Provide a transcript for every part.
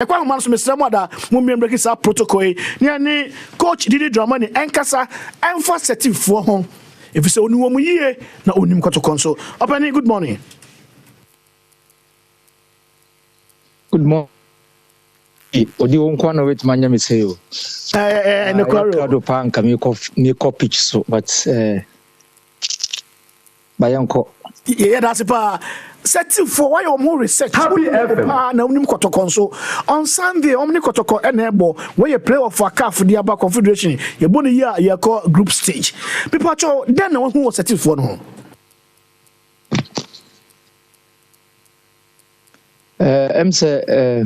Ekwa man so mesra mo da mo member kisa protocol ni coach Didi Dramani enkasa emfa Setif fo ho if say oni wo mu yie na onim Kotoko so Opani good morning. Good morning. Odi won kwa no wet manya me say o ne kwaro do pan ka me pitch so but bayanko yeah that's pa Setif for why you more research Happy FM na onim Kotoko so on Sunday omni Kotoko enebo where you play of for CAF the aba confederation you boni year you call group stage people cho then who was Setif for no say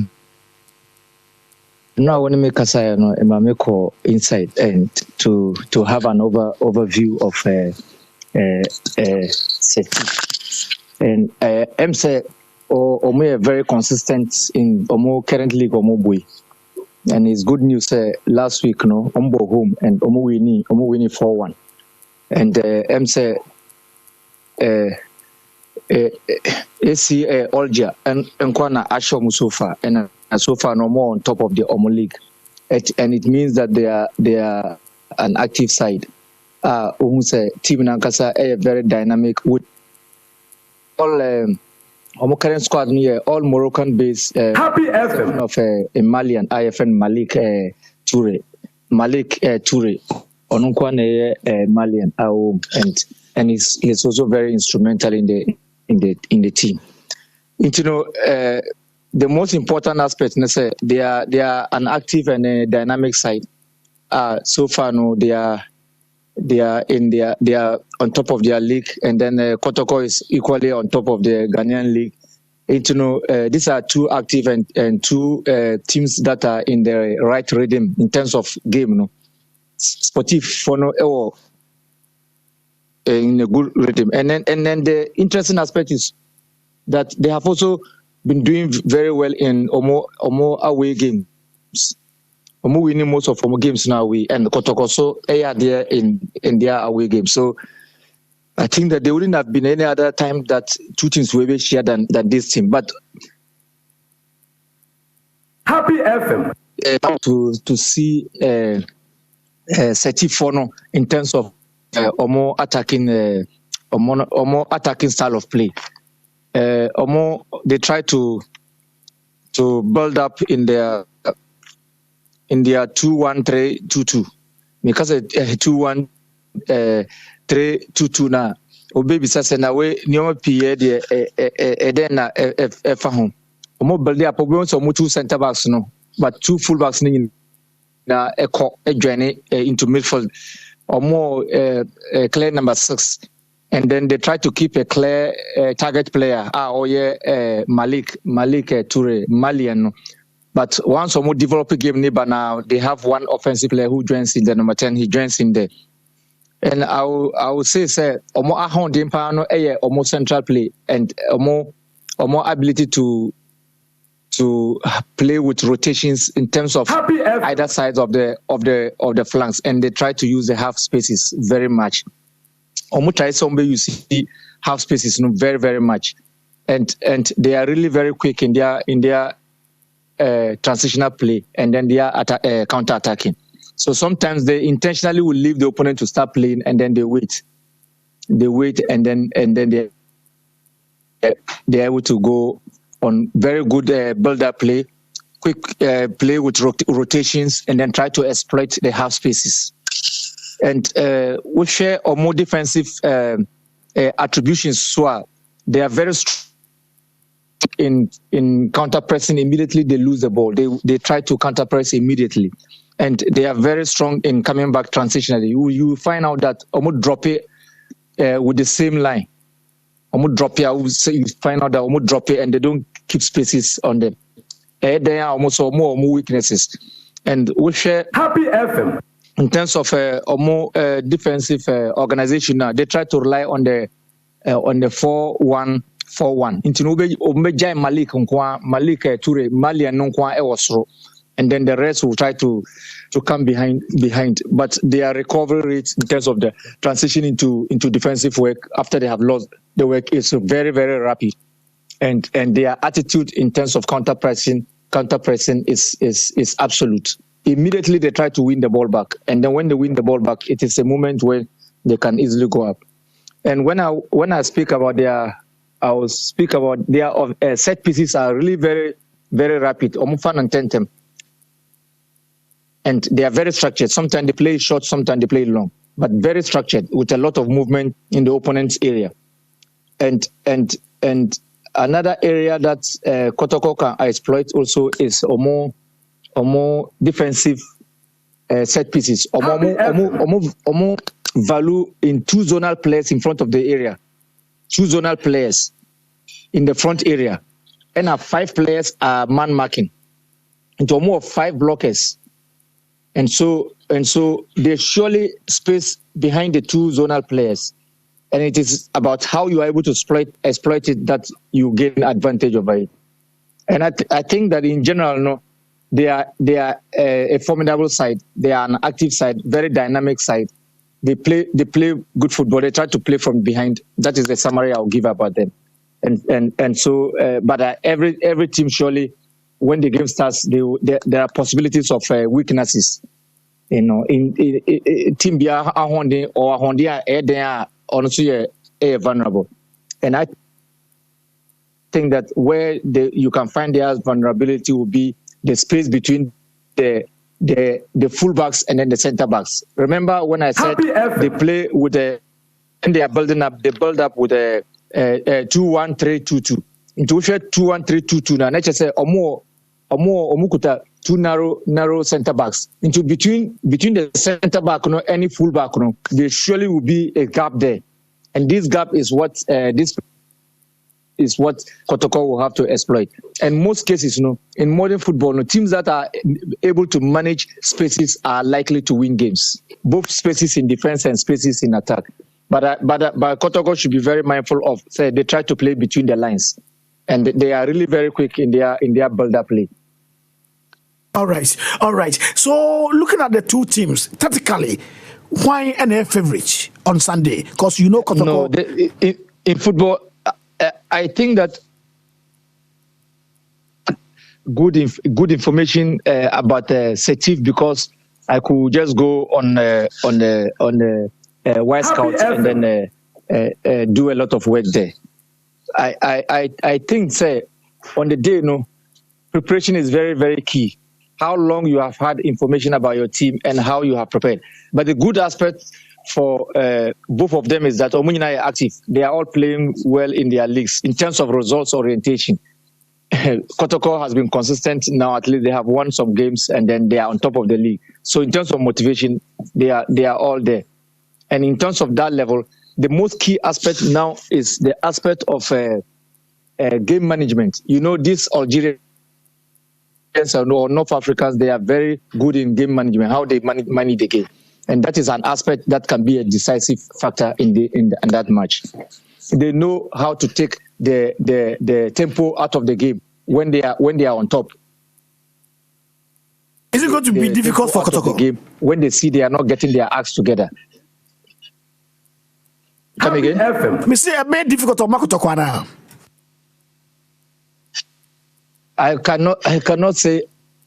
now when make asaya no e ma make call inside and to have an overview of Setif. And say Omo very consistent in Omo currently Omo boy. And it's good news last week no Ombo home and Omo winning 4-1. And say AC Olja and Kwana Asho Musofa and so far no more on top of the Omo league. And it means that they are an active side. Say team Nankasa a very dynamic with all current squad here, all Moroccan based Happy FM of a Malian IFN Malik Toure Onunkwane Malian and he's also very instrumental in the team. You know the most important aspect they are an active and a dynamic side. So far no they are on top of their league, and then Kotoko is equally on top of the Ghanaian league. These are two active and two teams that are in the right rhythm in terms of game. No, Setif for in a good rhythm, and then the interesting aspect is that they have also been doing very well in Omo away games. Omo winning most of Omo games now and Kotoko so they are there in their away games. So I think that there wouldn't have been any other time that two teams will be shared than this team. But Happy FM to see Setif Fono in terms of Omo attacking style of play. Omo they try to build up in their 2-1-3-2-2 because 2-1-3-2-2 na obebi sase na we nioma pie de den na fa ho omo build up obo so mo two center backs no but two full backs ni na join into midfield omo clear number 6 and then they try to keep a clear target player Malik Toure Malian no. But once Omo develop a game neighbor now, they have one offensive player who joins in the number 10. He joins in there, and I will say, Omo ahon dimpano Omo central play and Omo ability to play with rotations in terms of either sides of the flanks, and they try to use the half spaces very much. Omo try somebody you see half spaces very very much, and they are really very quick in their transitional play, and then they are counter attacking. So sometimes they intentionally will leave the opponent to start playing, and then they wait, and then they're able to go on very good build-up play, quick play with rotations, and then try to exploit the half spaces. And we share or more defensive attributions. So they are very strong in counter pressing. Immediately they lose the ball, they try to counter press immediately, and they are very strong in coming back transitionally. You find out that almost drop it with the same line. Almost drop it. You find out that almost drop it, and they don't keep spaces on them. They are almost more weaknesses, and we share Happy FM in terms of more defensive organization. Now they try to rely on the 4-1-4-1. Into Obeja Malik Toure Malian Nonkwa Ewosro, and then the rest will try to come behind. But their recovery rates in terms of the transition into defensive work after they have lost the work is very, very rapid. And their attitude in terms of counter pressing counter pressing is absolute. Immediately they try to win the ball back, and then when they win the ball back, it is a moment where they can easily go up. And when I speak about their set pieces are really very, very rapid. And they are very structured. Sometimes they play short, sometimes they play long, but very structured with a lot of movement in the opponent's area. And another area that Kotoko can exploit also is a more defensive set pieces. More value in two zonal players in front of the area. Two zonal players in the front area. And 5 players are man marking. Into more of 5 blockers. And so there's surely space behind the two zonal players. And it is about how you are able to exploit it that you gain advantage over it. And I think that in general, they are a formidable side. They are an active side, very dynamic side. They play good football. They try to play from behind. That is the summary I'll give about them. But every team surely, when the game starts, there are possibilities of weaknesses. In team be a hondi or a hondia they are honestly vulnerable. And I think that where you can find their vulnerability will be the space between the fullbacks and then the centre backs. Remember when I said they play with and they are building up. They build up with a 2-1-3-2-2. Into 2-1-3-2-2 now. Let's just say omukuta 2 narrow centre backs. Into between the centre back, any fullback, there surely will be a gap there, and this gap is what Kotoko will have to exploit. And most cases, in modern football, teams that are able to manage spaces are likely to win games, both spaces in defense and spaces in attack. But Kotoko should be very mindful of, say, they try to play between the lines, and they are really very quick in their build-up play. All right. So looking at the two teams, tactically, why any favorite on Sunday? Because Kotoko. No, in football, I think that good information about Setif, because I could just go on the White Scouts and then do a lot of work there. I think, say, on the day, preparation is very, very key. How long you have had information about your team and how you have prepared. But the good aspect for both of them is that Omunina are active. They are all playing well in their leagues in terms of results orientation. Kotoko has been consistent now. At least they have won some games and then they are on top of the league. So in terms of motivation, they are all there. And in terms of that level, the most key aspect now is the aspect of game management. These Algerians or North Africans, they are very good in game management, how they manage the game. And that is an aspect that can be a decisive factor in that match. They know how to take the tempo out of the game when they are on top. Is it going to be difficult for Kotoko? Game when they see they are not getting their acts together. Come again? Me say a bit difficult for Kotoko now. I cannot say.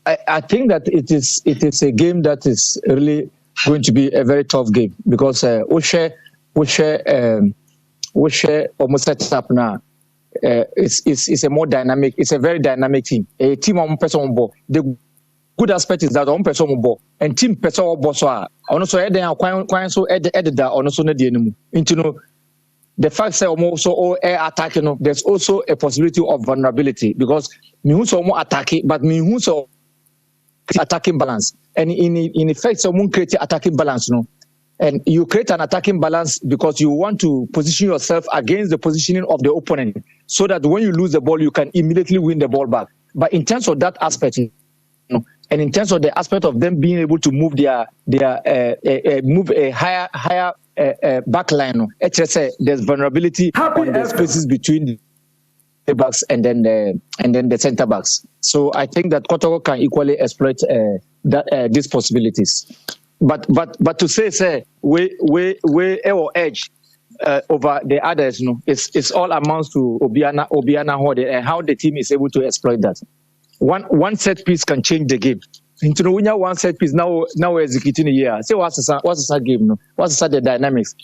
I think that it is a game that is really going to be a very tough game, because we share almost set up now. It's a more dynamic. It's a very dynamic team. A team on person on board. The good aspect is that on person on board and team person on board. So also add so add that also not the enemy. Into the fact that also air attacking, there's also a possibility of vulnerability, because me who's more attacking, but me who's attacking balance. And in effect, someone create attacking balance, and you create an attacking balance because you want to position yourself against the positioning of the opponent, so that when you lose the ball, you can immediately win the ball back. But in terms of that aspect, and in terms of the aspect of them being able to move move a higher back line, there's vulnerability on the spaces between the backs and then the centre backs. So I think that Kotoko can equally exploit these possibilities. But to say we edge over the others, it's all amounts to Obiana Hode and how the team is able to exploit that. one set piece can change the game. Into the winner one set piece now we're executing a year. Say what's the game? No, what's the dynamics?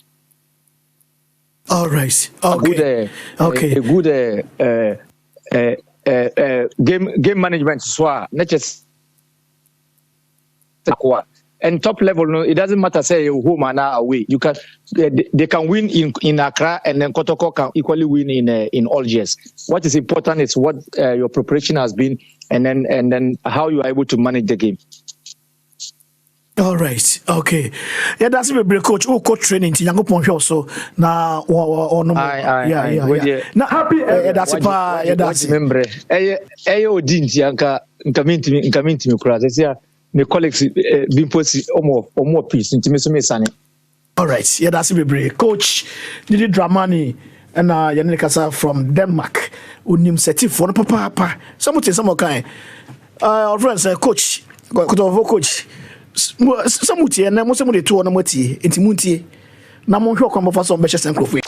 All right. Okay. A good game management as well. Not just and top level. No, it doesn't matter. Say home or away. You can they can win in Accra, and then Kotoko can equally win in Algiers. What is important is what your preparation has been, and then how you are able to manage the game. All right. Okay. Yeah, that's a bit coach. Oh, coach training. Yango Poncho also. Na yeah. Na Happy that's it. Yeah, that's it. Remember. Odin yanka nkaminti mi kura. Say my colleagues bimposi omo piece. Ntimi so me sane. All right. Yeah, that's a bit coach. Didi Dramani and Yannick Kasa from Denmark. Unim Setif for papa. Some kind. Our friends, coach. Kotoko coach. Samuti and most of the two on the Moti, Intimunti, Namon Hokam of us on Beshas and Crofty.